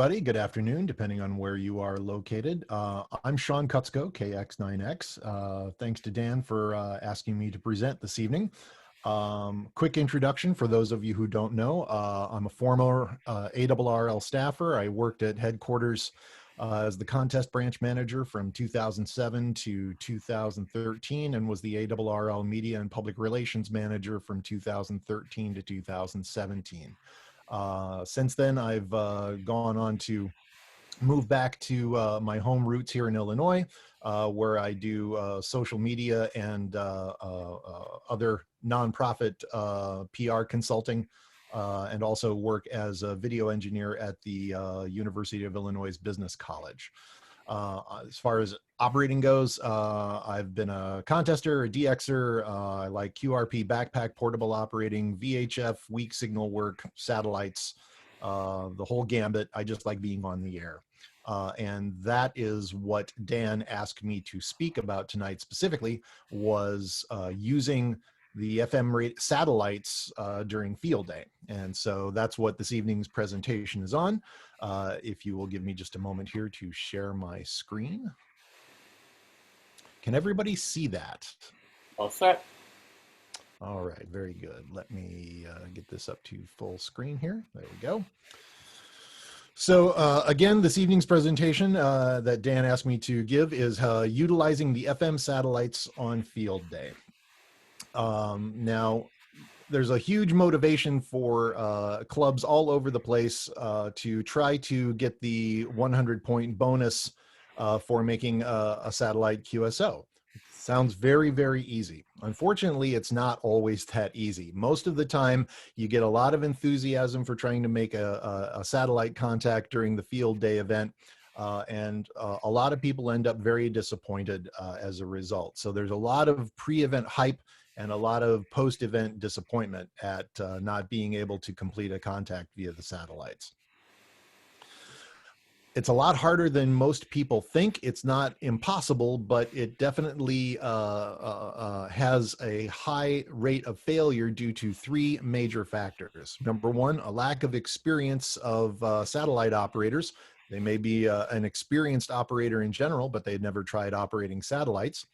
Good afternoon, depending on where you are located. I'm Sean Kutzko, KX9X. Thanks to Dan for asking me to present this evening. Quick introduction for those of you who don't know. I'm a former ARRL staffer. I worked at headquarters as the contest branch manager from 2007 to 2013 and was the ARRL media and public relations manager from 2013 to 2017. Since then, I've gone on to move back to my home roots here in Illinois, where I do social media and other nonprofit PR consulting, and also work as a video engineer at the University of Illinois Business College. As far as operating goes, I've been a contester, a DXer. I like QRP backpack, portable operating, VHF, weak signal work, satellites, the whole gambit. I just like being on the air. And that is what Dan asked me to speak about tonight specifically, was using the FM rate satellites during field day. And so that's what this evening's presentation is on. If you will give me just a moment here to share my screen. Can everybody see that? All set. All right, very good. Let me get this up to full screen here. There we go. So again, this evening's presentation that Dan asked me to give is utilizing the FM satellites on field day. Now, there's a huge motivation for clubs all over the place to try to get the 100-point bonus for making a satellite QSO. Sounds very, very easy. Unfortunately, it's not always that easy. Most of the time, you get a lot of enthusiasm for trying to make a satellite contact during the field day event, and a lot of people end up very disappointed as a result. So there's a lot of pre-event hype and a lot of post-event disappointment at not being able to complete a contact via the satellites. It's a lot harder than most people think. It's not impossible, but it definitely has a high rate of failure due to three major factors. Number one, a lack of experience of satellite operators. They may be an experienced operator in general, but they've never tried operating satellites.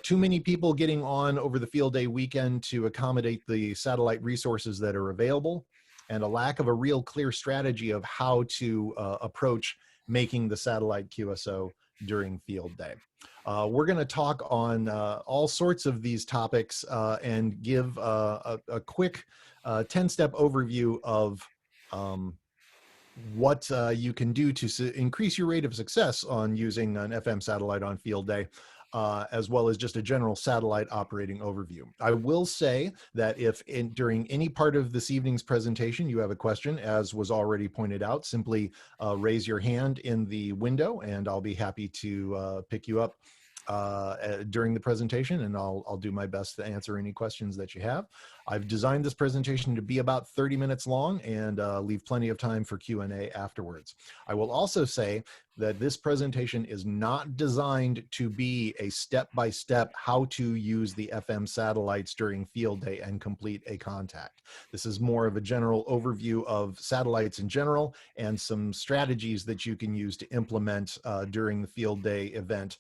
Too many people getting on over the field day weekend to accommodate the satellite resources that are available, and a lack of a real clear strategy of how to approach making the satellite QSO during field day. We're going to talk on all sorts of these topics and give a quick 10-step overview of what you can do to increase your rate of success on using an FM satellite on field day, as well as just a general satellite operating overview. I will say that if during any part of this evening's presentation you have a question, as was already pointed out, simply raise your hand in the window and I'll be happy to pick you up during the presentation, and I'll do my best to answer any questions that you have. I've designed this presentation to be about 30 minutes long and leave plenty of time for Q&A afterwards. I will also say that this presentation is not designed to be a step-by-step how to use the FM satellites during field day and complete a contact. This is more of a general overview of satellites in general and some strategies that you can use to implement during the field day event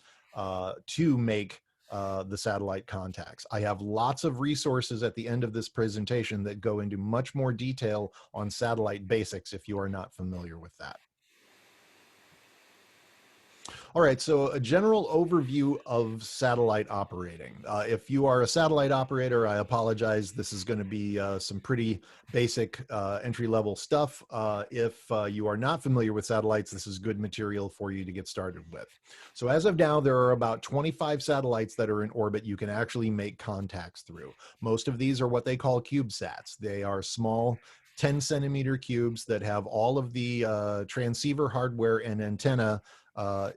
to make the satellite contacts. I have lots of resources at the end of this presentation that go into much more detail on satellite basics if you are not familiar with that. All right, so a general overview of satellite operating. If you are a satellite operator, I apologize. This is going to be some pretty basic entry-level stuff. If you are not familiar with satellites, this is good material for you to get started with. So as of now, there are about 25 satellites that are in orbit you can actually make contacts through. Most of these are what they call CubeSats. They are small 10-centimeter cubes that have all of the transceiver hardware and antenna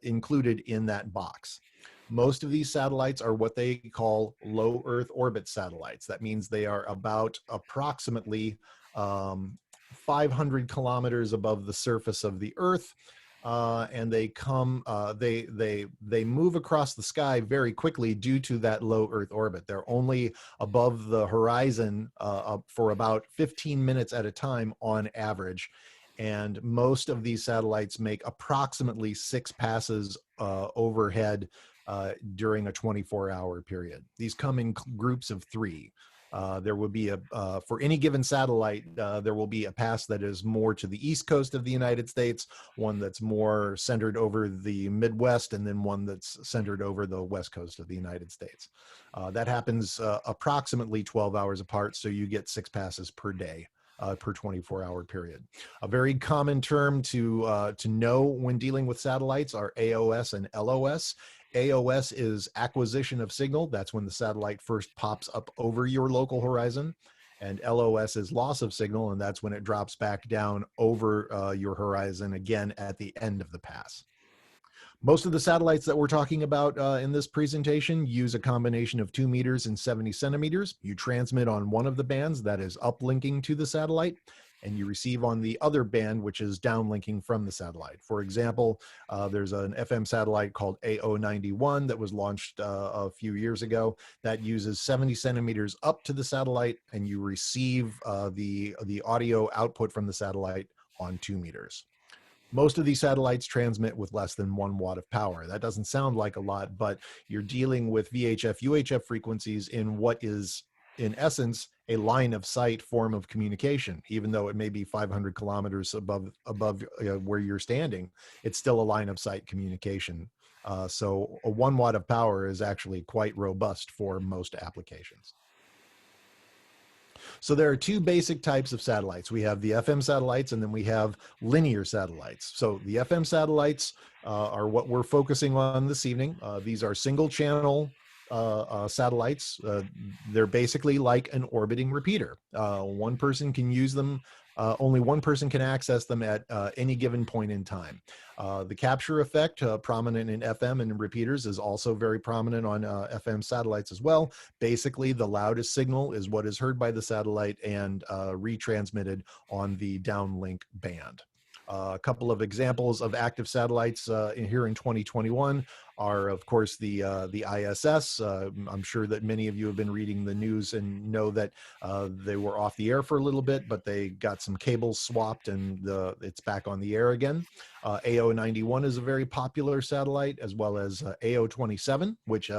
included in that box. Most of these satellites are what they call low Earth orbit satellites. That means they are about approximately 500 kilometers above the surface of the Earth, and they come, they move across the sky very quickly due to that low Earth orbit. They're only above the horizon for about 15 minutes at a time on average. and most of these satellites make approximately 6 passes overhead during a 24-hour period. These come in groups of 3. There will be for any given satellite, there will be a pass that is more to the east coast of the United States, one that's more centered over the Midwest, and then one that's centered over the west coast of the United States. That happens approximately 12 hours apart, so you get 6 passes per day. Per 24-hour period. A very common term to know when dealing with satellites are AOS and LOS. AOS is acquisition of signal. That's when the satellite first pops up over your local horizon. And LOS is loss of signal, and that's when it drops back down over your horizon again at the end of the pass. Most of the satellites that we're talking about in this presentation use a combination of 2 meters and 70 centimeters. You transmit on one of the bands that is uplinking to the satellite, and you receive on the other band, which is downlinking from the satellite. For example, there's an FM satellite called AO91 that was launched a few years ago that uses 70 centimeters up to the satellite, and you receive the audio output from the satellite on 2 meters. Most of these satellites transmit with less than 1 watt of power. That doesn't sound like a lot, but you're dealing with VHF, UHF frequencies in what is, in essence, a line of sight form of communication. Even though it may be 500 kilometers above where you're standing, it's still a line of sight communication. So a 1 watt of power is actually quite robust for most applications. So there are 2 basic types of satellites. We have the FM satellites, and then we have linear satellites. So the FM satellites are what we're focusing on this evening. These are single channel satellites. They're basically like an orbiting repeater. One person can use them. Only one person can access them at any given point in time. The capture effect, prominent in FM and in repeaters, is also very prominent on FM satellites as well. Basically, the loudest signal is what is heard by the satellite and retransmitted on the downlink band. A couple of examples of active satellites here in 2021 are, of course, the ISS. I'm sure that many of you have been reading the news and know that they were off the air for a little bit, but they got some cables swapped and it's back on the air again. AO91 is a very popular satellite, as well as AO27, which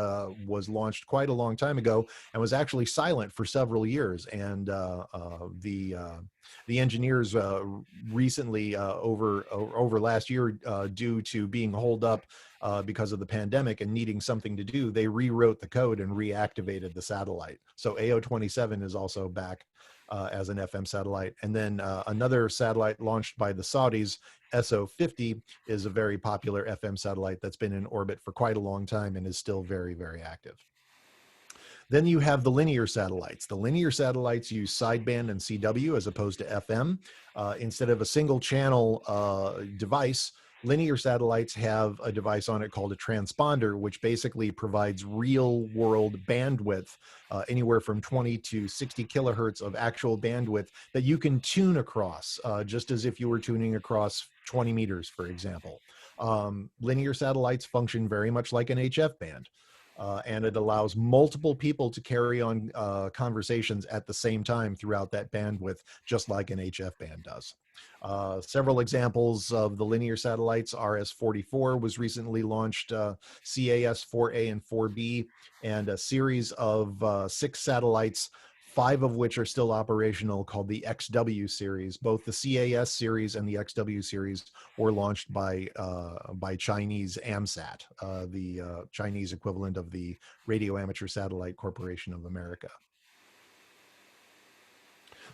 was launched quite a long time ago and was actually silent for several years. And the engineers recently, over last year, due to being holed up because of the pandemic and needing something to do, they rewrote the code and reactivated the satellite. So AO27 is also back as an FM satellite. And then another satellite launched by the Saudis, SO50, is a very popular FM satellite that's been in orbit for quite a long time and is still very, very active. Then you have the linear satellites. The linear satellites use sideband and CW as opposed to FM. Instead of a single channel device, linear satellites have a device on it called a transponder, which basically provides real world bandwidth, anywhere from 20 to 60 kilohertz of actual bandwidth that you can tune across, just as if you were tuning across 20 meters, for example. Linear satellites function very much like an HF band. And it allows multiple people to carry on conversations at the same time throughout that bandwidth, just like an HF band does. Several examples of the linear satellites: RS-44 was recently launched, CAS-4A and 4B, and a series of 6 satellites, 5 of which are still operational, called the XW series. Both the CAS series and the XW series were launched by Chinese AMSAT, the Chinese equivalent of the Radio Amateur Satellite Corporation of America.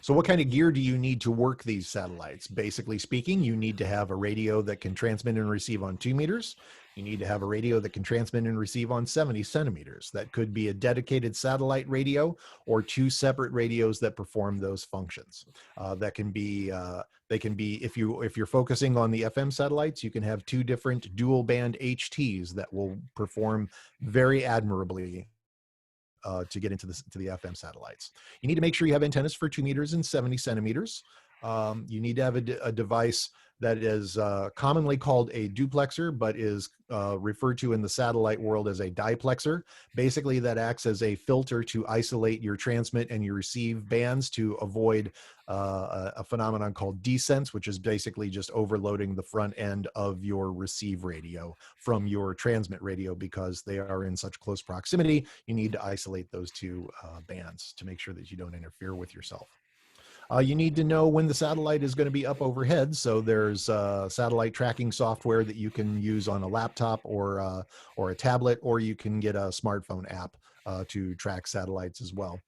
So what kind of gear do you need to work these satellites? Basically speaking, you need to have a radio that can transmit and receive on 2 meters. You need to have a radio that can transmit and receive on 70 centimeters. That could be a dedicated satellite radio or 2 separate radios that perform those functions. They can be, if you're focusing on the FM satellites, you can have 2 different dual band HTs that will perform very admirably to get into the FM satellites. You need to make sure you have antennas for 2 meters and 70 centimeters. You need to have a device that is commonly called a duplexer, but is referred to in the satellite world as a diplexer. Basically, that acts as a filter to isolate your transmit and your receive bands to avoid a phenomenon called desense, which is basically just overloading the front end of your receive radio from your transmit radio because they are in such close proximity. You need to isolate those two bands to make sure that you don't interfere with yourself. You need to know when the satellite is going to be up overhead. So there's satellite tracking software that you can use on a laptop or a tablet, or you can get a smartphone app to track satellites as well.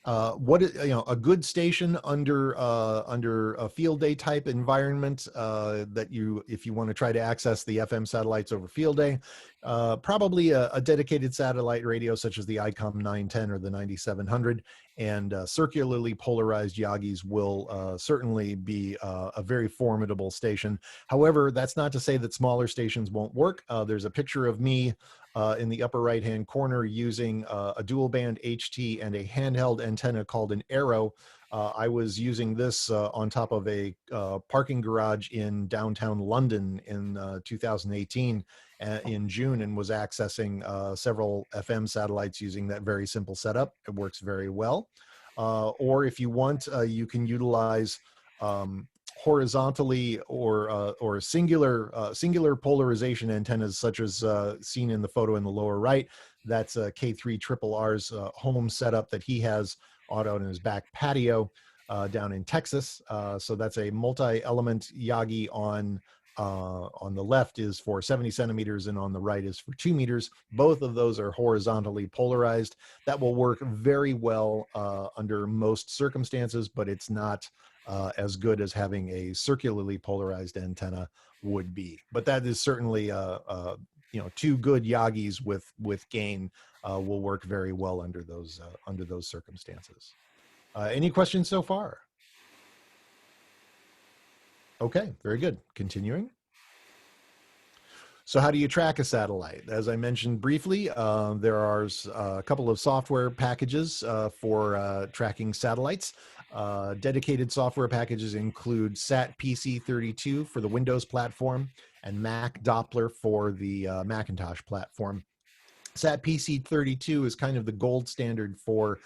What is, a good station under a field day type environment that if you want to try to access the FM satellites over field day, probably a dedicated satellite radio such as the ICOM 910 or the 9700, and circularly polarized Yagis will certainly be a very formidable station. However, that's not to say that smaller stations won't work. There's a picture of me in the upper right hand corner using a dual band HT and a handheld antenna called an Arrow. I was using this on top of a parking garage in downtown London in 2018 in June, and was accessing several FM satellites using that very simple setup. It works very well. Or if you want, you can utilize horizontally or singular polarization antennas, such as seen in the photo in the lower right. That's K3RR's home setup that he has out on his back patio down in Texas. So that's a multi-element Yagi on the left is for 70 centimeters and on the right is for 2 meters. Both of those are horizontally polarized. That will work very well under most circumstances, but it's not as good as having a circularly polarized antenna would be. But that is certainly two good Yagis with gain will work very well under those circumstances. Any questions so far? Okay, very good. Continuing. So how do you track a satellite? As I mentioned briefly, there are a couple of software packages for tracking satellites. Dedicated software packages include SAT PC32 for the Windows platform and Mac Doppler for the Macintosh platform. SAT PC32 is kind of the gold standard for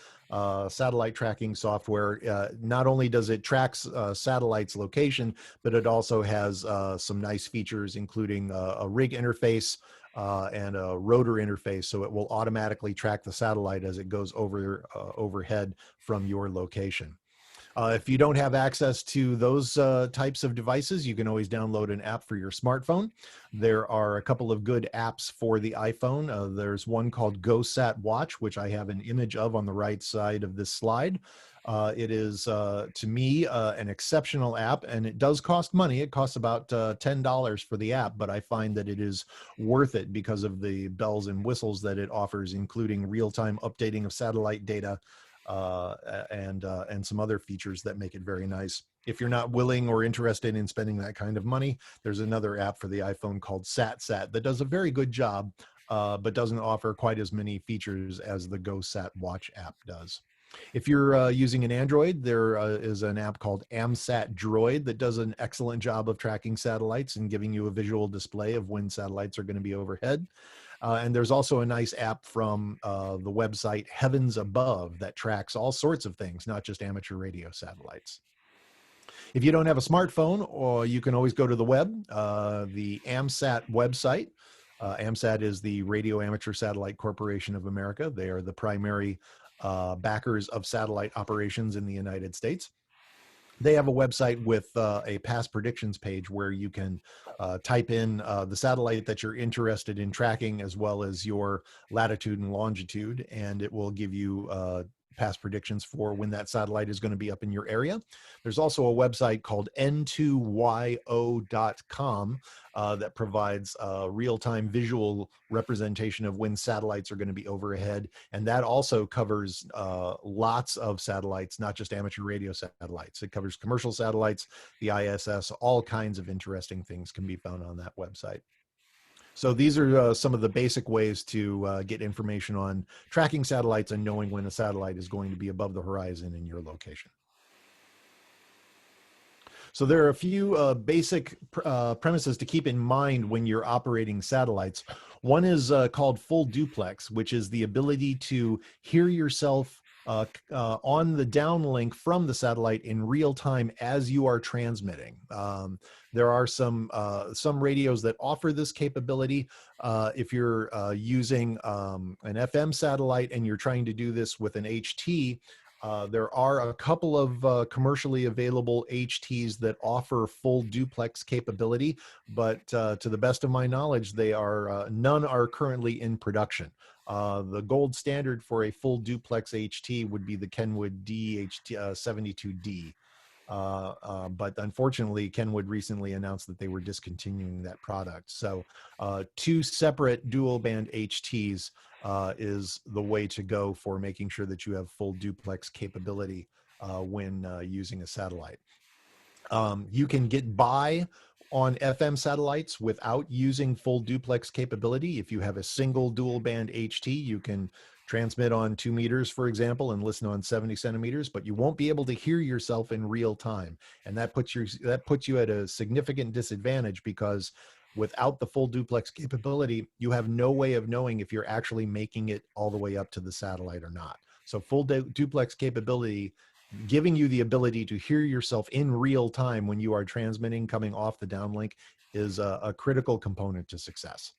satellite tracking software. Not only does it track satellites' location, but it also has some nice features, including a rig interface and a rotor interface, so it will automatically track the satellite as it goes overhead from your location. If you don't have access to those types of devices, you can always download an app for your smartphone. There are a couple of good apps for the iPhone. There's one called GoSat Watch, which I have an image of on the right side of this slide. It is, to me, an exceptional app, and it does cost money. It costs about $10 for the app, but I find that it is worth it because of the bells and whistles that it offers, including real-time updating of satellite data, and some other features that make it very nice. If you're not willing or interested in spending that kind of money, there's another app for the iPhone called SatSat that does a very good job, but doesn't offer quite as many features as the GoSat Watch app does. If you're using an Android, there is an app called AMSat Droid that does an excellent job of tracking satellites and giving you a visual display of when satellites are going to be overhead. And there's also a nice app from the website Heavens Above that tracks all sorts of things, not just amateur radio satellites. If you don't have a smartphone, or you can always go to the web, the AMSat website. AMSat is the Radio Amateur Satellite Corporation of America. They are the primary backers of satellite operations in the United States. They have a website with a past predictions page where you can type in the satellite that you're interested in tracking, as well as your latitude and longitude, and it will give you past predictions for when that satellite is going to be up in your area. There's also a website called n2yo.com that provides real-time visual representation of when satellites are going to be overhead. And that also covers lots of satellites, not just amateur radio satellites. It covers commercial satellites, the ISS, all kinds of interesting things can be found on that website. So these are some of the basic ways to get information on tracking satellites and knowing when a satellite is going to be above the horizon in your location. So there are a few basic premises to keep in mind when you're operating satellites. One is called full duplex, which is the ability to hear yourself on the downlink from the satellite in real time as you are transmitting. There are some radios that offer this capability. If you're using an FM satellite and you're trying to do this with an HT, there are a couple of commercially available HTs that offer full duplex capability, but to the best of my knowledge, none are currently in production. The gold standard for a full duplex HT would be the Kenwood DHT72D. But unfortunately, Kenwood recently announced that they were discontinuing that product. So two separate dual band HTs is the way to go for making sure that you have full duplex capability when using a satellite. You can get by on FM satellites without using full duplex capability. If you have a single dual band HT, you can transmit on 2 meters, for example, and listen on 70 centimeters, but you won't be able to hear yourself in real time. And that puts you at a significant disadvantage, because without the full duplex capability, you have no way of knowing if you're actually making it all the way up to the satellite or not. So full duplex capability, giving you the ability to hear yourself in real time when you are transmitting coming off the downlink, is a critical component to success.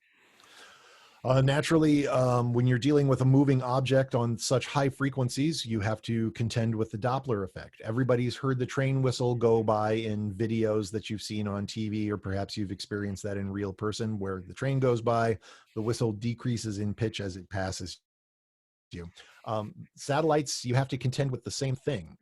Naturally, when you're dealing with a moving object on such high frequencies, you have to contend with the Doppler effect. Everybody's heard the train whistle go by in videos that you've seen on TV, or perhaps you've experienced that in real person, where the train goes by, the whistle decreases in pitch as it passes you. Satellites, you have to contend with the same thing.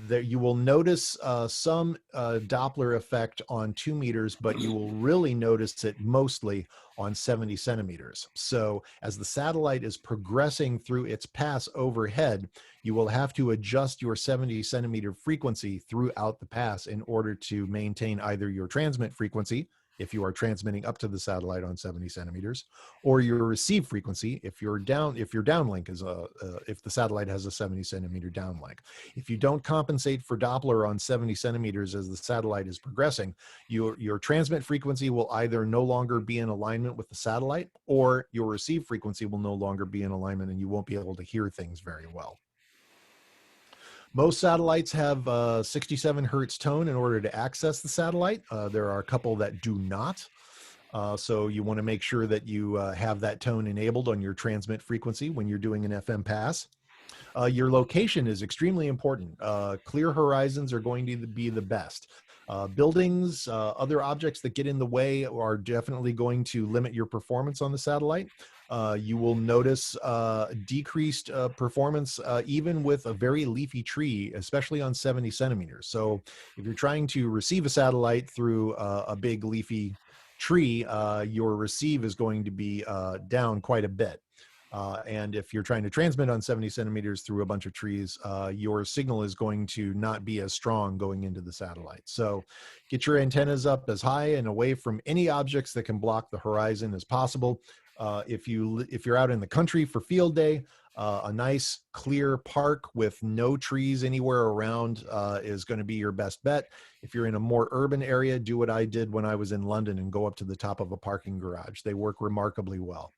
There you will notice some Doppler effect on 2 meters, but you will really notice it mostly on 70 centimeters. So as the satellite is progressing through its pass overhead, you will have to adjust your 70 centimeter frequency throughout the pass in order to maintain either your transmit frequency, if you are transmitting up to the satellite on 70 centimeters, or your receive frequency if your downlink is if the satellite has a 70 centimeter downlink. If you don't compensate for Doppler on 70 centimeters as the satellite is progressing, your transmit frequency will either no longer be in alignment with the satellite, or your receive frequency will no longer be in alignment, and you won't be able to hear things very well. Most satellites have 67 hertz tone in order to access the satellite. There are a couple that do not. So you want to make sure that you have that tone enabled on your transmit frequency when you're doing an FM pass. Your location is extremely important. Clear horizons are going to be the best. Buildings, other objects that get in the way are definitely going to limit your performance on the satellite. You will notice decreased performance even with a very leafy tree, especially on 70 centimeters. So if you're trying to receive a satellite through a big leafy tree, your receive is going to be down quite a bit. And if you're trying to transmit on 70 centimeters through a bunch of trees, your signal is going to not be as strong going into the satellite. So get your antennas up as high and away from any objects that can block the horizon as possible. If you're out in the country for field day, a nice clear park with no trees anywhere around is going to be your best bet. If you're in a more urban area, do what I did when I was in London and go up to the top of a parking garage. They work remarkably well.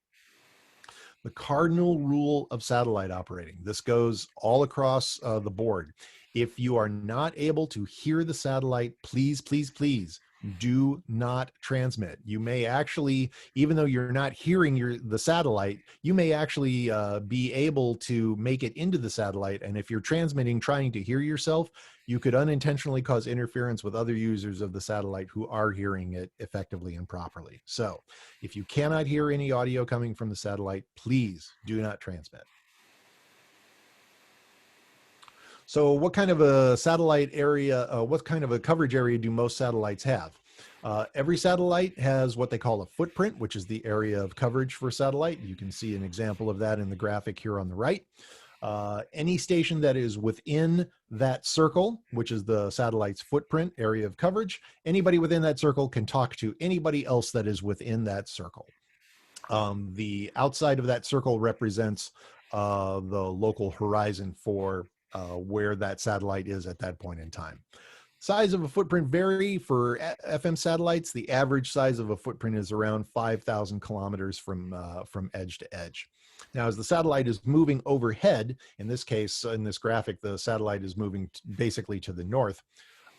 The cardinal rule of satellite operating. This goes all across the board. If you are not able to hear the satellite, please, please, please do not transmit. You may actually, even though you're not hearing the satellite, you may actually be able to make it into the satellite. And if you're transmitting, trying to hear yourself, you could unintentionally cause interference with other users of the satellite who are hearing it effectively and properly. So if you cannot hear any audio coming from the satellite, please do not transmit. So what kind of a satellite area, what kind of a coverage area do most satellites have? Every satellite has what they call a footprint, which is the area of coverage for satellite. You can see an example of that in the graphic here on the right. Any station that is within that circle, which is the satellite's footprint area of coverage, anybody within that circle can talk to anybody else that is within that circle. The outside of that circle represents the local horizon for where that satellite is at that point in time. Size of a footprint vary for FM satellites. The average size of a footprint is around 5,000 kilometers from edge to edge. Now, as the satellite is moving overhead, in this case, in this graphic, the satellite is moving basically to the north.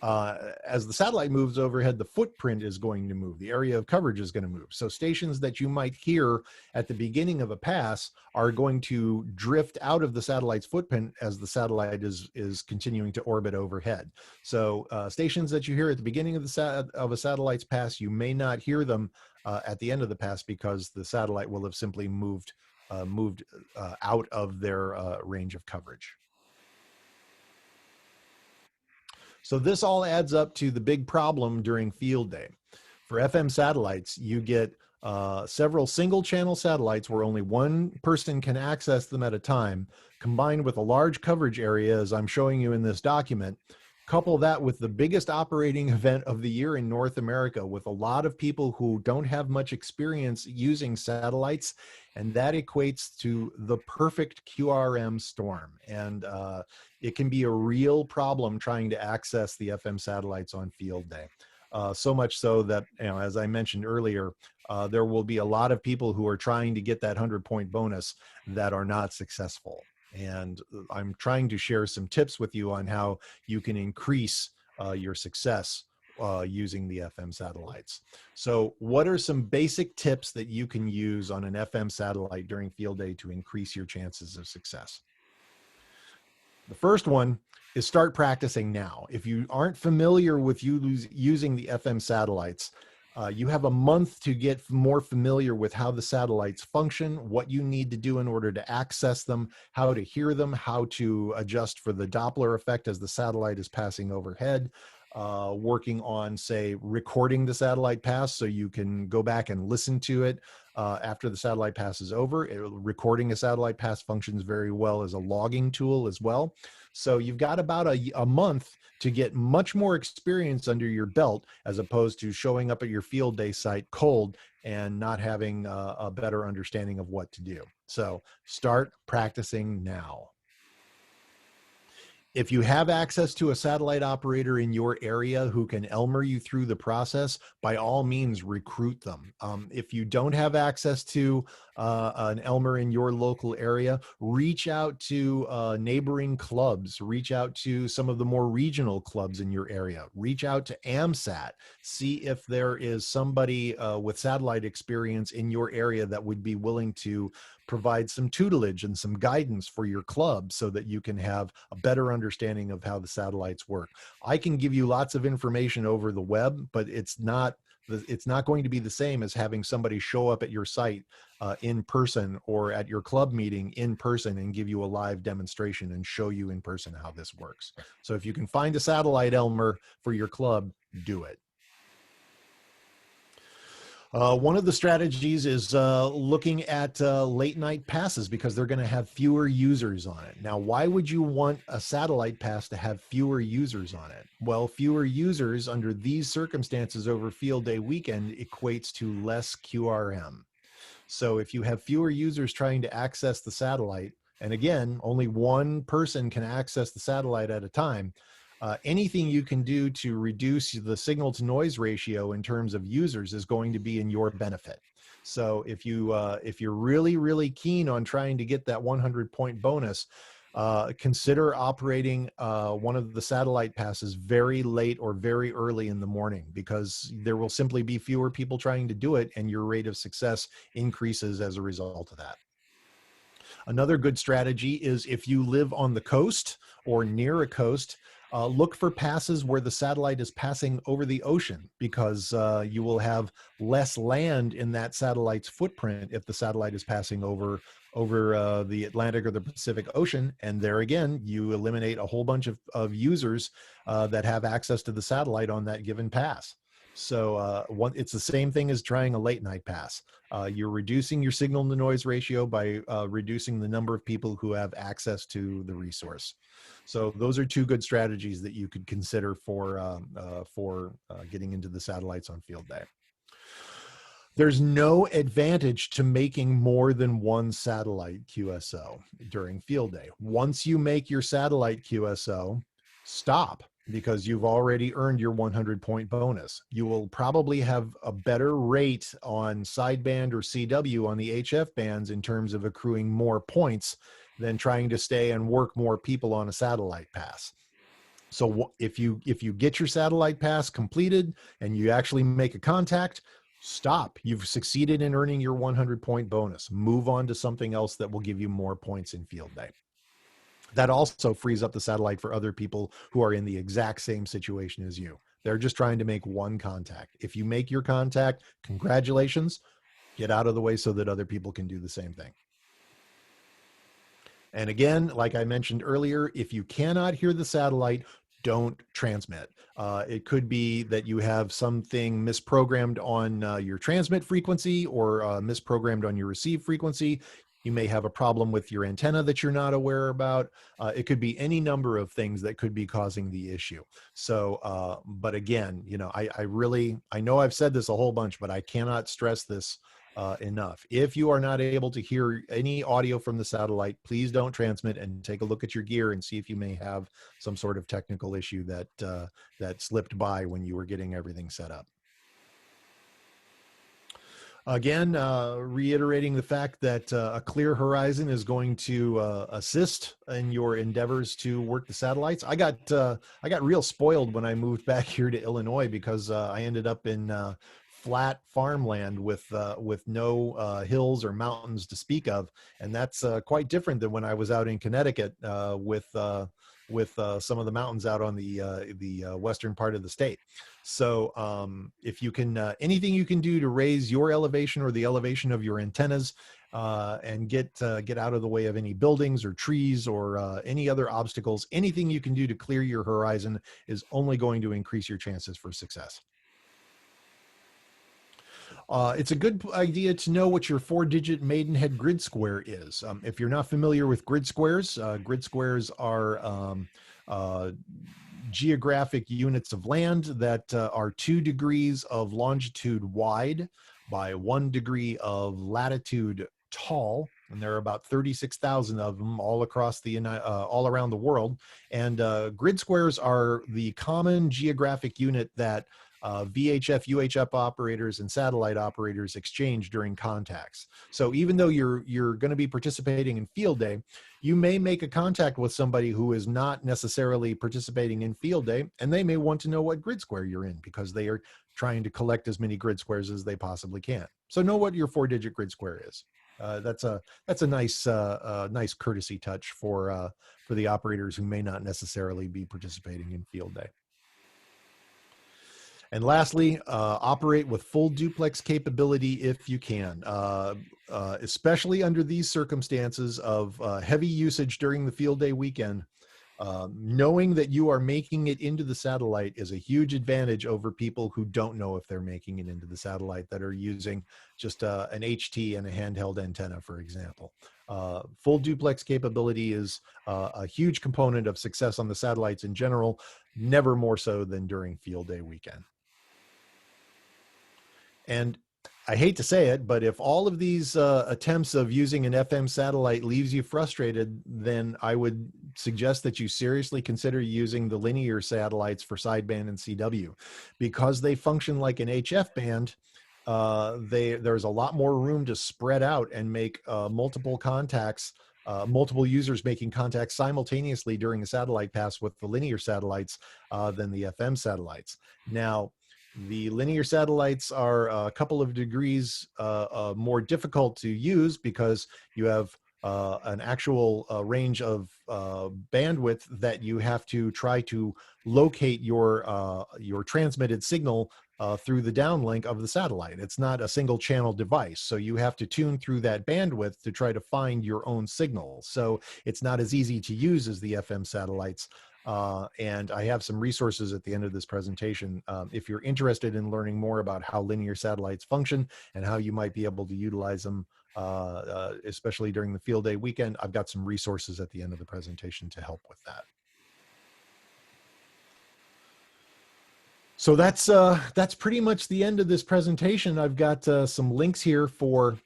As the satellite moves overhead, the footprint is going to move. The area of coverage is going to move. So stations that you might hear at the beginning of a pass are going to drift out of the satellite's footprint as the satellite is continuing to orbit overhead. So stations that you hear at the beginning of a satellite's pass, you may not hear them at the end of the pass because the satellite will have simply moved out of their range of coverage. So this all adds up to the big problem during field day. For FM satellites, you get several single channel satellites where only one person can access them at a time, combined with a large coverage area, as I'm showing you in this document. Couple that with the biggest operating event of the year in North America, with a lot of people who don't have much experience using satellites, and that equates to the perfect QRM storm. And it can be a real problem trying to access the FM satellites on field day. So much so that, as I mentioned earlier, there will be a lot of people who are trying to get that 100-point bonus that are not successful. And I'm trying to share some tips with you on how you can increase your success using the FM satellites. So what are some basic tips that you can use on an FM satellite during field day to increase your chances of success? The first one is start practicing now. If you aren't familiar with using the FM satellites, you have a month to get more familiar with how the satellites function, what you need to do in order to access them, how to hear them, how to adjust for the Doppler effect as the satellite is passing overhead, working on, say, recording the satellite pass so you can go back and listen to it after the satellite passes over. Recording a satellite pass functions very well as a logging tool as well. So you've got about a month to get much more experience under your belt, as opposed to showing up at your field day site cold and not having a better understanding of what to do. So start practicing now. If you have access to a satellite operator in your area who can Elmer you through the process, by all means, recruit them. If you don't have access to an Elmer in your local area, reach out to neighboring clubs, reach out to some of the more regional clubs in your area, reach out to AMSAT, see if there is somebody with satellite experience in your area that would be willing to provide some tutelage and some guidance for your club so that you can have a better understanding of how the satellites work. I can give you lots of information over the web, but it's not going to be the same as having somebody show up at your site in person or at your club meeting in person and give you a live demonstration and show you in person how this works. So if you can find a satellite Elmer for your club, do it. One of the strategies is looking at late night passes, because they're going to have fewer users on it. Now, why would you want a satellite pass to have fewer users on it? Well, fewer users under these circumstances over field day weekend equates to less QRM. So if you have fewer users trying to access the satellite, and again, only one person can access the satellite at a time, anything you can do to reduce the signal to noise ratio in terms of users is going to be in your benefit. So if you're really, really keen on trying to get that 100-point bonus, consider operating one of the satellite passes very late or very early in the morning, because there will simply be fewer people trying to do it, and your rate of success increases as a result of that. Another good strategy is, if you live on the coast or near a coast, look for passes where the satellite is passing over the ocean, because you will have less land in that satellite's footprint if the satellite is passing over the Atlantic or the Pacific Ocean. And there again, you eliminate a whole bunch of users that have access to the satellite on that given pass. So it's the same thing as trying a late night pass. You're reducing your signal to noise ratio by reducing the number of people who have access to the resource. So those are two good strategies that you could consider for getting into the satellites on field day. There's no advantage to making more than one satellite QSO during field day. Once you make your satellite QSO, stop. because you've already earned your 100-point bonus. You will probably have a better rate on sideband or CW on the HF bands in terms of accruing more points than trying to stay and work more people on a satellite pass. So if you get your satellite pass completed and you actually make a contact, stop. You've succeeded in earning your 100-point bonus. Move on to something else that will give you more points in field day. That also frees up the satellite for other people who are in the exact same situation as you. They're just trying to make one contact. If you make your contact, congratulations, get out of the way so that other people can do the same thing. And again, like I mentioned earlier, if you cannot hear the satellite, don't transmit. It could be that you have something misprogrammed on your transmit frequency or misprogrammed on your receive frequency. You may have a problem with your antenna that you're not aware about. It could be any number of things that could be causing the issue. So, but again, you know, I know I've said this a whole bunch, but I cannot stress this enough. If you are not able to hear any audio from the satellite, please don't transmit, and take a look at your gear and see if you may have some sort of technical issue that that slipped by when you were getting everything set up. Again, reiterating the fact that a clear horizon is going to assist in your endeavors to work the satellites. I got real spoiled when I moved back here to Illinois because I ended up in flat farmland with no hills or mountains to speak of, and that's quite different than when I was out in Connecticut with some of the mountains out on the western part of the state. So if you can, anything you can do to raise your elevation or the elevation of your antennas and get out of the way of any buildings or trees or any other obstacles, anything you can do to clear your horizon is only going to increase your chances for success. It's a good idea to know what your 4-digit Maidenhead grid square is. If you're not familiar with grid squares are geographic units of land that are 2 degrees of longitude wide by 1 degree of latitude tall, and there are about 36,000 of them all across all around the world. And grid squares are the common geographic unit that VHF, UHF operators and satellite operators exchange during contacts. So even though you're going to be participating in field day, you may make a contact with somebody who is not necessarily participating in field day, and they may want to know what grid square you're in because they are trying to collect as many grid squares as they possibly can. So know what your 4-digit grid square is. That's a nice nice courtesy touch for the operators who may not necessarily be participating in field day. And lastly, operate with full duplex capability if you can, especially under these circumstances of heavy usage during the field day weekend. Knowing that you are making it into the satellite is a huge advantage over people who don't know if they're making it into the satellite, that are using just an HT and a handheld antenna, for example. Full duplex capability is a huge component of success on the satellites in general, never more so than during field day weekend. And I hate to say it, but if all of these attempts of using an FM satellite leaves you frustrated, then I would suggest that you seriously consider using the linear satellites for sideband and CW. Because they function like an HF band, there's a lot more room to spread out and make multiple contacts, multiple users making contacts simultaneously during a satellite pass with the linear satellites than the FM satellites. Now, the linear satellites are a couple of degrees more difficult to use because you have an actual range of bandwidth that you have to try to locate your transmitted signal through the downlink of the satellite. It's not a single channel device, so you have to tune through that bandwidth to try to find your own signal. So it's not as easy to use as the FM satellites. And I have some resources at the end of this presentation. If you're interested in learning more about how linear satellites function and how you might be able to utilize them, especially during the field day weekend, I've got some resources at the end of the presentation to help with that. So that's pretty much the end of this presentation. I've got some links here for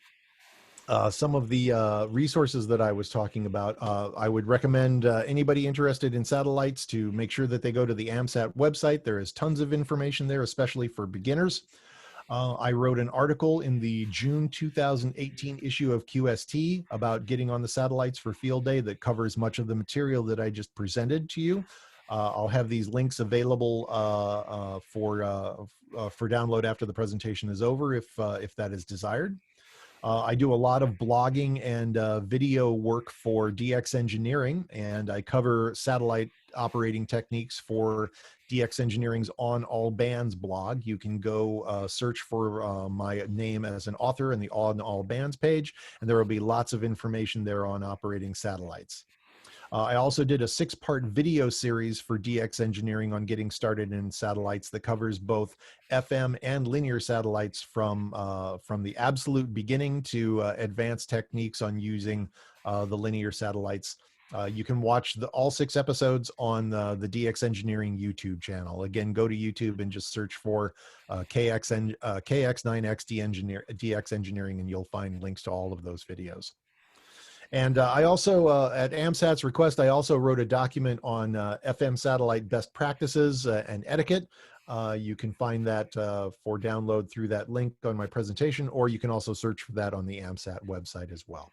Some of the resources that I was talking about, I would recommend anybody interested in satellites to make sure that they go to the AMSAT website. There is tons of information there, especially for beginners. I wrote an article in the June 2018 issue of QST about getting on the satellites for field day that covers much of the material that I just presented to you. I'll have these links available for download after the presentation is over, if that is desired. I do a lot of blogging and video work for DX Engineering, and I cover satellite operating techniques for DX Engineering's On All Bands blog. You can go search for my name as an author in the On All Bands page, and there will be lots of information there on operating satellites. I also did a 6-part video series for DX Engineering on getting started in satellites that covers both FM and linear satellites from the absolute beginning to advanced techniques on using the linear satellites. You can watch all 6 episodes on the DX Engineering YouTube channel. Again, go to YouTube and just search for KX9X DX Engineering, and you'll find links to all of those videos. And I also, at AMSAT's request, I also wrote a document on FM satellite best practices and etiquette. You can find that for download through that link on my presentation, or you can also search for that on the AMSAT website as well.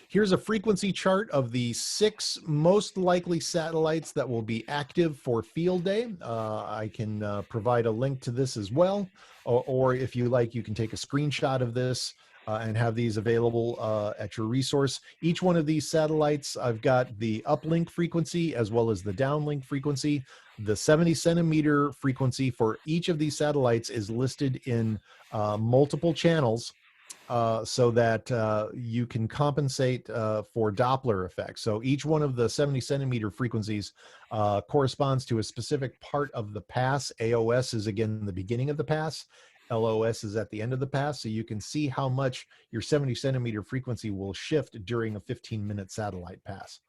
Here's a frequency chart of the 6 most likely satellites that will be active for field day. I can provide a link to this as well, or if you like, you can take a screenshot of this and have these available at your resource. Each one of these satellites, I've got the uplink frequency as well as the downlink frequency. The 70 centimeter frequency for each of these satellites is listed in multiple channels, so that you can compensate for Doppler effects. So each one of the 70 centimeter frequencies corresponds to a specific part of the pass. AOS is, again, the beginning of the pass. LOS is at the end of the pass. So you can see how much your 70 centimeter frequency will shift during a 15-minute satellite pass.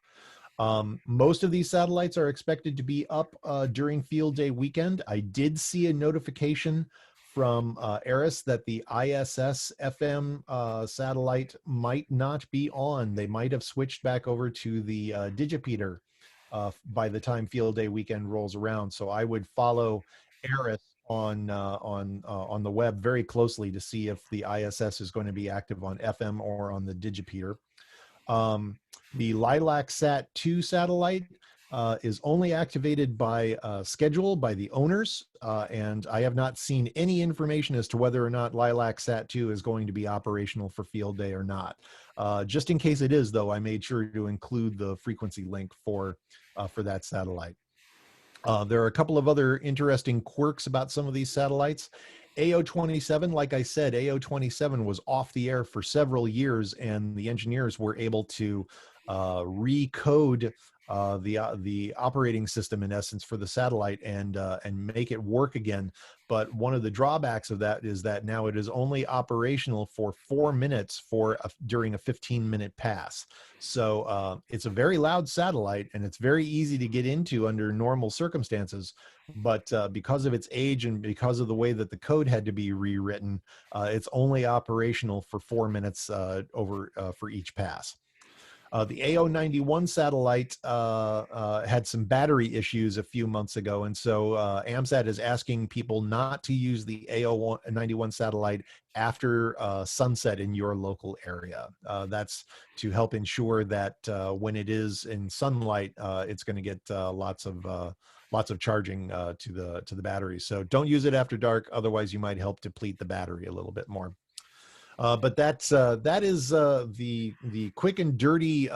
Most of these satellites are expected to be up during field day weekend. I did see a notification from ARIS that the ISS FM satellite might not be on. They might have switched back over to the Digipeater by the time field day weekend rolls around. So I would follow ARIS on the web very closely to see if the ISS is going to be active on FM or on the Digipeater. The Lilac Sat-2 satellite is only activated by schedule by the owners, and I have not seen any information as to whether or not Lilac Sat-2 is going to be operational for field day or not. Just in case it is, though, I made sure to include the frequency link for that satellite. There are a couple of other interesting quirks about some of these satellites. AO27, like I said, AO27 was off the air for several years, and the engineers were able to recode the operating system, in essence, for the satellite and make it work again. But one of the drawbacks of that is that now it is only operational for 4 minutes during a 15-minute pass. So it's a very loud satellite, and it's very easy to get into under normal circumstances. But because of its age and because of the way that the code had to be rewritten, it's only operational for 4 minutes for each pass. The AO91 satellite had some battery issues a few months ago, and so AMSAT is asking people not to use the AO91 satellite after sunset in your local area. That's to help ensure that when it is in sunlight, it's going to get lots of charging to the battery. So don't use it after dark, otherwise you might help deplete the battery a little bit more. But that is the quick and dirty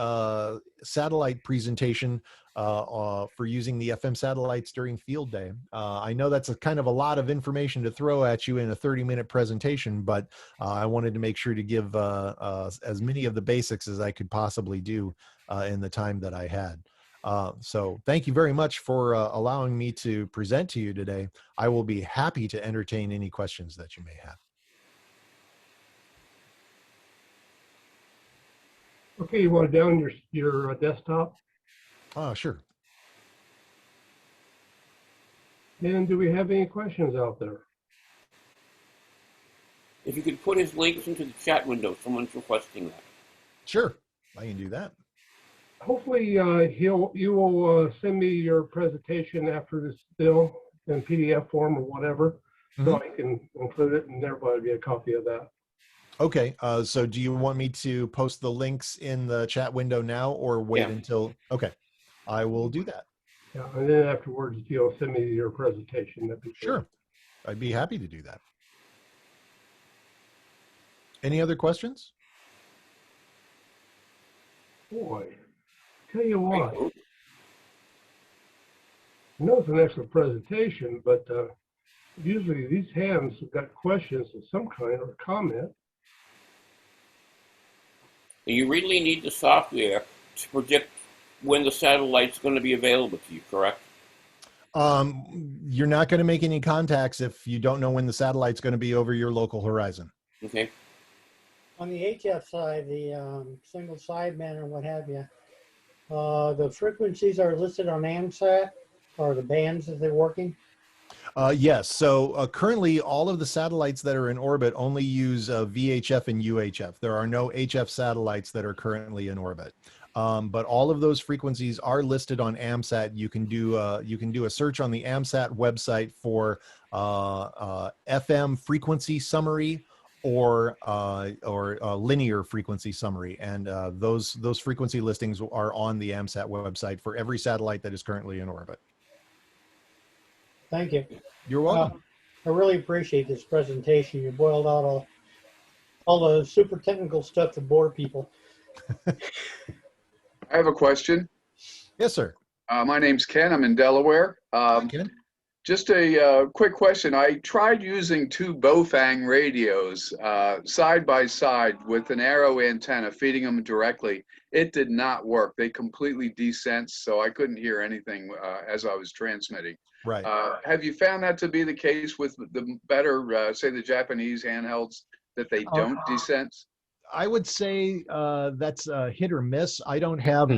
satellite presentation for using the FM satellites during field day. I know that's kind of a lot of information to throw at you in a 30-minute presentation, but I wanted to make sure to give as many of the basics as I could possibly do in the time that I had. So thank you very much for allowing me to present to you today. I will be happy to entertain any questions that you may have. Okay, you want to down your desktop? Sure. And do we have any questions out there? If you could put his links into the chat window, someone's requesting that. Sure, I can do that. Hopefully, you will send me your presentation after this bill in PDF form or whatever, so I can include it and everybody get a copy of that. Okay, so do you want me to post the links in the chat window now or wait until, okay, I will do that. Yeah, and then afterwards, you'll send me your presentation. That'd be Sure, I'd be happy to do that. Any other questions? Boy, tell you what, I know it's an excellent presentation, but usually these hands have got questions of some kind or comment. You really need the software to predict when the satellite's going to be available to you, correct? You're not going to make any contacts if you don't know when the satellite's going to be over your local horizon. Okay. On the HF side, the single sideband or what have you, the frequencies are listed on AMSAT, or the bands that they're working? Yes. So currently, all of the satellites that are in orbit only use VHF and UHF. There are no HF satellites that are currently in orbit. But all of those frequencies are listed on AMSAT. You can do a search on the AMSAT website for FM frequency summary or linear frequency summary, and those frequency listings are on the AMSAT website for every satellite that is currently in orbit. Thank you. You're welcome. I really appreciate this presentation. You boiled out all the super technical stuff to bore people. I have a question. Yes, sir. My name's Ken. I'm in Delaware. Ken? Just a quick question. I tried using two Bofang radios side by side with an arrow antenna, feeding them directly. It did not work. They completely desensed, so I couldn't hear anything as I was transmitting. Right. Have you found that to be the case with the better, say, the Japanese handhelds, that they don't desense? I would say that's hit or miss. I don't have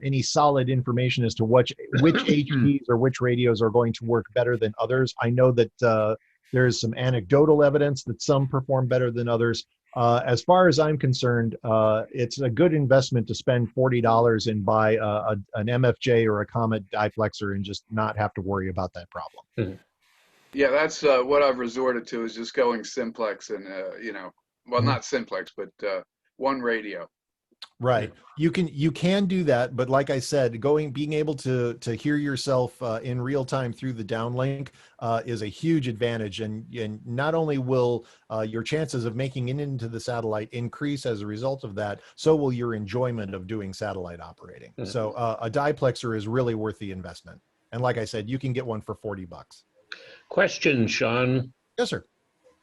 any solid information as to which HTs or which radios are going to work better than others. I know that there's some anecdotal evidence that some perform better than others. As far as I'm concerned, it's a good investment to spend $40 and buy an MFJ or a Comet diplexer and just not have to worry about that problem. Yeah, that's what I've resorted to, is just going simplex and, you know, well, not simplex, but one radio. Right. You can do that, but like I said, being able to hear yourself in real time through the downlink is a huge advantage, and not only will your chances of making it into the satellite increase as a result of that, so will your enjoyment of doing satellite operating. So a diplexer is really worth the investment, and like I said, you can get one for $40. Question, Sean. Yes, sir.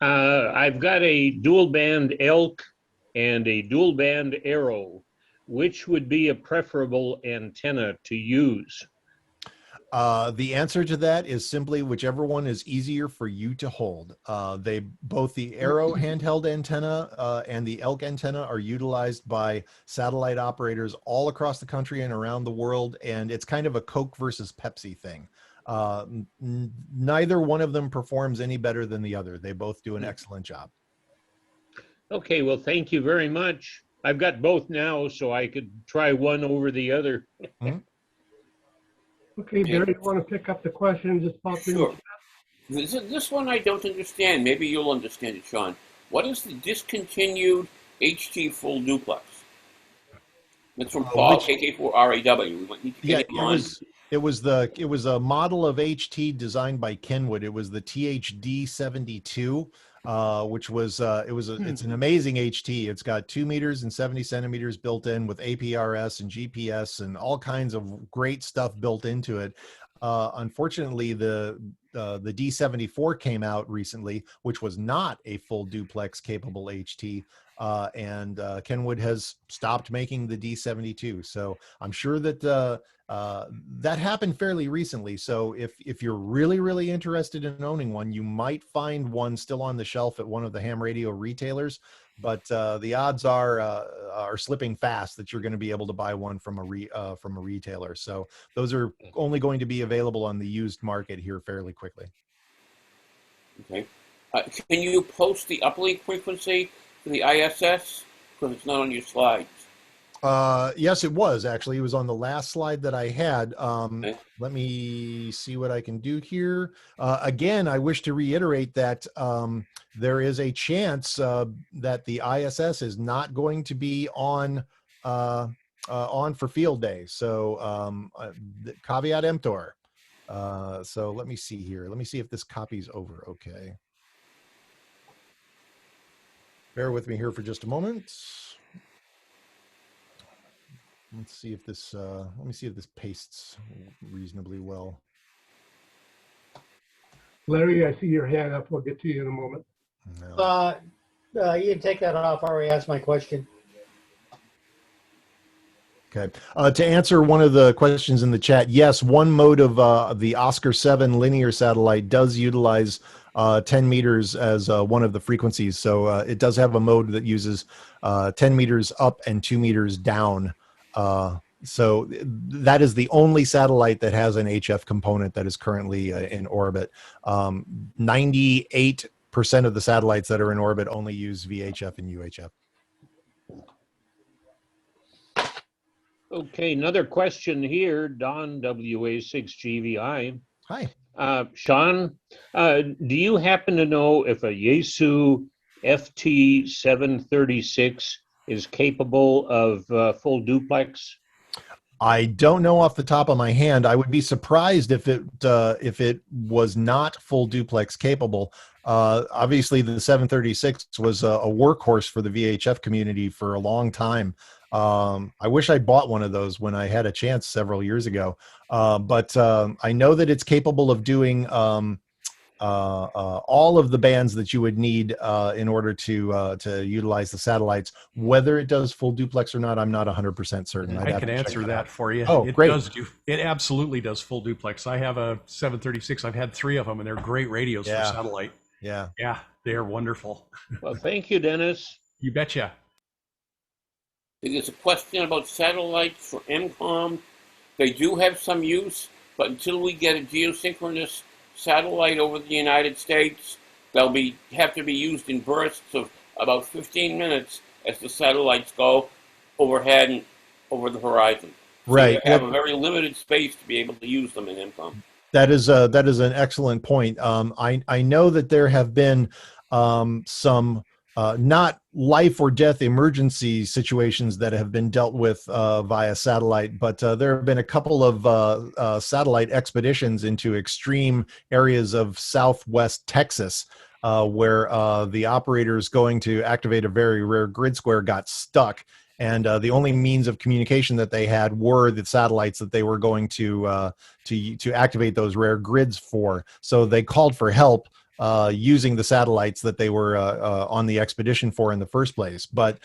I've got a dual band elk and a dual band arrow. Which would be a preferable antenna to use? The answer to that is simply whichever one is easier for you to hold. Both the Arrow handheld antenna and the Elk antenna are utilized by satellite operators all across the country and around the world, and it's kind of a Coke versus Pepsi thing. Neither one of them performs any better than the other. They both do an excellent job. Okay, well, thank you very much. I've got both now, so I could try one over the other. Okay, Barry, you want to pick up the question? Just pop in. Sure. This one I don't understand. Maybe you'll understand it, Sean. What is the discontinued HT full duplex? It's from Paul, KK4RAW. We need to get it was a model of HT designed by Kenwood. It was the THD72. Which was it's an amazing HT. It's got 2 meters and 70 centimeters built in with APRS and GPS and all kinds of great stuff built into it. Unfortunately, the D74 came out recently, which was not a full duplex capable HT, and Kenwood has stopped making the D72. So I'm sure that that happened fairly recently. So if you're really interested in owning one, you might find one still on the shelf at one of the ham radio retailers. But the odds are slipping fast that you're going to be able to buy one from a retailer. So those are only going to be available on the used market here fairly quickly. Okay. Can you post the uplink frequency for the ISS? Because it's not on your slides. Yes, it was actually. It was on the last slide that I had. Okay. Let me see what I can do here. Again, I wish to reiterate that there is a chance that the ISS is not going to be on for field day. So caveat emptor. So let me see here. Let me see if this copy's over. Okay. Bear with me here for just a moment. Let's see if this, let me see if this pastes reasonably well. Larry, I see your hand up. We'll get to you in a moment. No. You can take that off. I already asked my question. Okay. To answer one of the questions in the chat, yes, one mode of the Oscar 7 linear satellite does utilize 10 meters as one of the frequencies. So it does have a mode that uses 10 meters up and 2 meters down. So that is the only satellite that has an HF component that is currently in orbit. 98% of the satellites that are in orbit only use VHF and UHF. Okay, another question here, Don WA6GVI. Hi. Sean, do you happen to know if a Yaesu FT736 is capable of full duplex? I don't know off the top of my hand. I would be surprised if it was not full duplex capable. Obviously, the 736 was a workhorse for the VHF community for a long time. I wish I bought one of those when I had a chance several years ago. But I know that it's capable of doing all of the bands that you would need in order to utilize the satellites. Whether it does full duplex or not, I'm not 100% certain. I can answer that for you. Oh, it great. It absolutely does full duplex. I have a 736. I've had 3 of them, and they're great radios for satellite. Yeah. Yeah, they are wonderful. Well, thank you, Dennis. You betcha. There's a question about satellites for MCOM. They do have some use, but until we get a geosynchronous satellite over the United States, they'll have to be used in bursts of about 15 minutes as the satellites go overhead and over the horizon. So Right. you have a very limited space to be able to use them in MCOM. That is an excellent point. I know that there have been some not life or death emergency situations that have been dealt with via satellite, but there have been a couple of satellite expeditions into extreme areas of Southwest Texas where the operators going to activate a very rare grid square got stuck. And the only means of communication that they had were the satellites that they were going to activate those rare grids for. So they called for help using the satellites that they were on the expedition for in the first place. But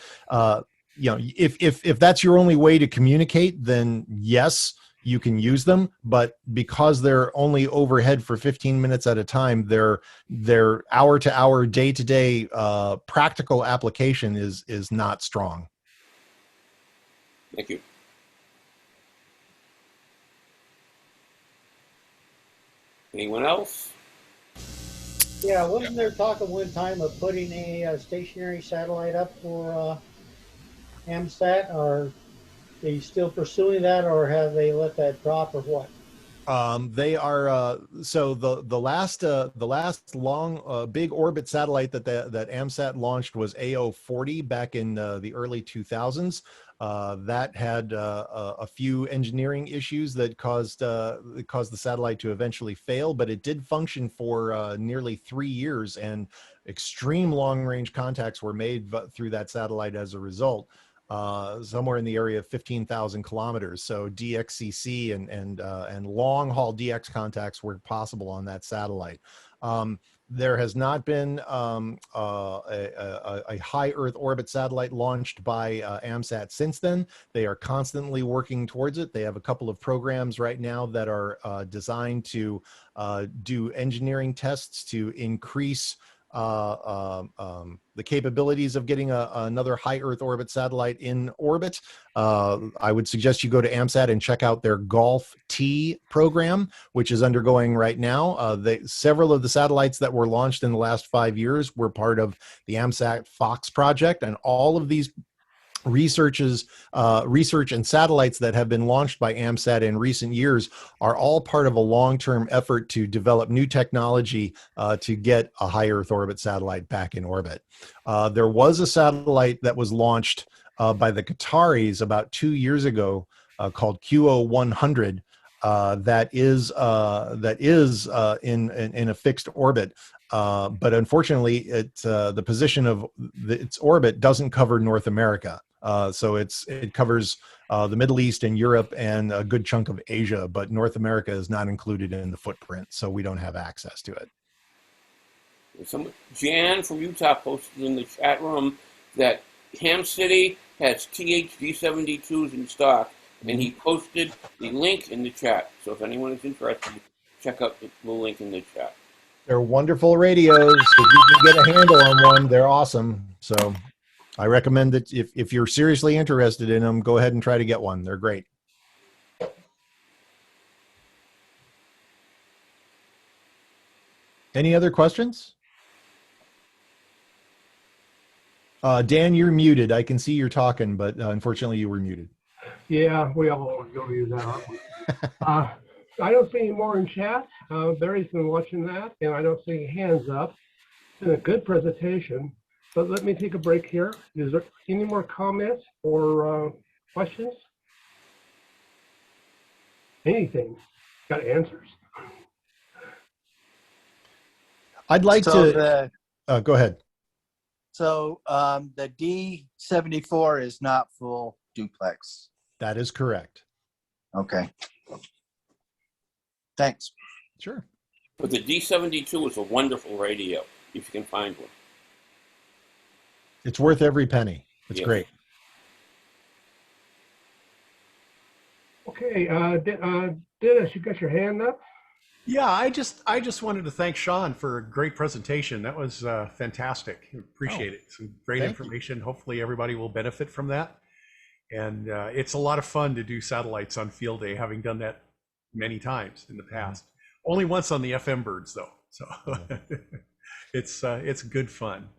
you know, if that's your only way to communicate, then yes, you can use them. But because they're only overhead for 15 minutes at a time, their hour-to-hour, day-to-day practical application is not strong. Thank you. Anyone else? Yeah, wasn't there talk at one time of putting a stationary satellite up for AMSAT? Are they still pursuing that, or have they let that drop, or what? They are so the last long big orbit satellite that AMSAT launched was AO40 back in the early 2000s. That had a few engineering issues that caused the satellite to eventually fail, but it did function for nearly 3 years, and extreme long-range contacts were made through that satellite as a result. Somewhere in the area of 15,000 kilometers. So DXCC and long-haul DX contacts were possible on that satellite. There has not been a high Earth orbit satellite launched by AMSAT since then. They are constantly working towards it. They have a couple of programs right now that are designed to do engineering tests to increase the capabilities of getting another high Earth orbit satellite in orbit, I would suggest you go to AMSAT and check out their Golf T program, which is undergoing right now. Several of the satellites that were launched in the last 5 years were part of the AMSAT Fox project, and all of these research and satellites that have been launched by AMSAT in recent years are all part of a long-term effort to develop new technology to get a high Earth orbit satellite back in orbit. There was a satellite that was launched by the Qataris about 2 years ago called QO100 that is in a fixed orbit. But unfortunately, the position of its orbit doesn't cover North America. So it covers the Middle East and Europe and a good chunk of Asia, but North America is not included in the footprint, so we don't have access to it. Jan from Utah posted in the chat room that Ham City has THD72s in stock, and he posted the link in the chat. So if anyone is interested, check out the link in the chat. They're wonderful radios. If you can get a handle on one, they're awesome. So I recommend that if you're seriously interested in them, go ahead and try to get one. They're great. Any other questions? Dan, you're muted. I can see you're talking, but unfortunately you were muted. Yeah, we all go use that. I don't see any more in chat. Barry's been watching that, and I don't see any hands up. It's been a good presentation, but let me take a break here. Is there any more comments or questions? Anything? Got answers? I'd like to go ahead. So the D74 is not full duplex. That is correct. Okay. Thanks. Sure. But the D72 is a wonderful radio, if you can find one. It's worth every penny. It's great. Okay, Dennis, you got your hand up? Yeah, I just wanted to thank Sean for a great presentation. That was fantastic. Appreciate it. Some great information. Hopefully everybody will benefit from that. And it's a lot of fun to do satellites on field day, having done that many times in the past. Only once on the FM birds though. So it's good fun.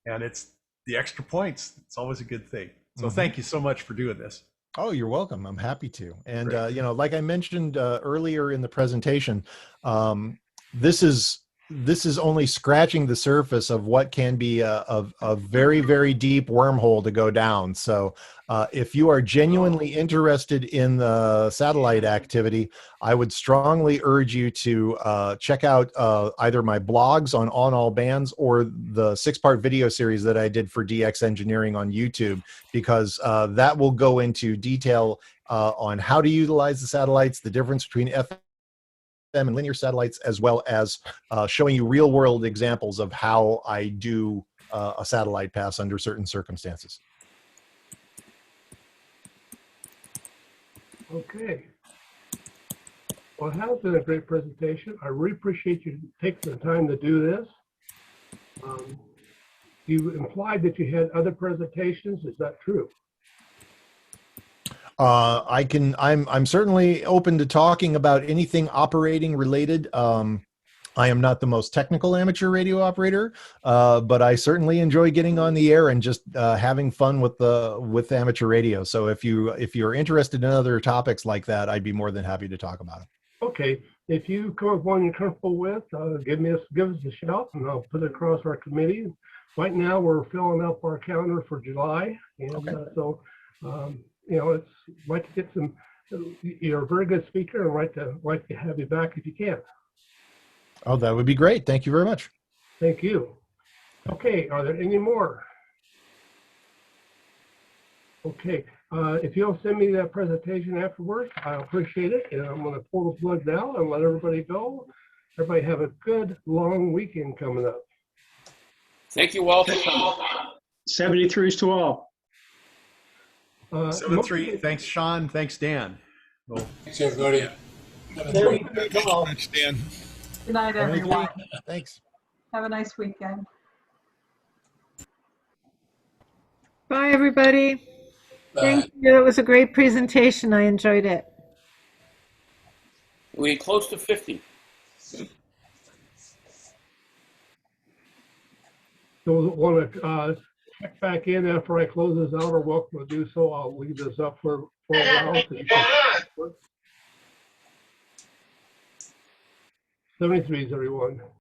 And it's the extra points. It's always a good thing. So thank you so much for doing this. Oh, you're welcome. I'm happy to. And, you know, like I mentioned earlier in the presentation, this is only scratching the surface of what can be a very, very deep wormhole to go down. So if you are genuinely interested in the satellite activity, I would strongly urge you to check out either my blogs on all bands or the 6-part video series that I did for DX Engineering on YouTube, because that will go into detail on how to utilize the satellites, the difference between FM and linear satellites, as well as showing you real-world examples of how I do a satellite pass under certain circumstances. Okay. Well, it has been a great presentation. I really appreciate you taking the time to do this. You implied that you had other presentations. Is that true? I'm certainly open to talking about anything operating related. I am not the most technical amateur radio operator, but I certainly enjoy getting on the air and just having fun with amateur radio. So if you're interested in other topics like that, I'd be more than happy to talk about it. Okay. If you come up with one you're comfortable with, give us a shout, and I'll put it across our committee. Right now, we're filling up our calendar for July, and so. You know, it's like to get some. You're a very good speaker, and like to have you back if you can. Oh, that would be great. Thank you very much. Thank you. Okay, are there any more? Okay, if you'll send me that presentation afterwards, I appreciate it, and I'm going to pull the plug now and let everybody go. Everybody have a good long weekend coming up. Thank you all. 73s to all. 7-3. Thanks, Sean. Thanks, Dan. Well, Thanks, everybody. Thanks, Dan. Dan. Good night, everyone. Thanks. Have a nice weekend. Bye, everybody. Thank you. It was a great presentation. I enjoyed it. We're close to 50. So want to check back in after I close this out, or welcome to do so. I'll leave this up for a while. So you can 73s, everyone.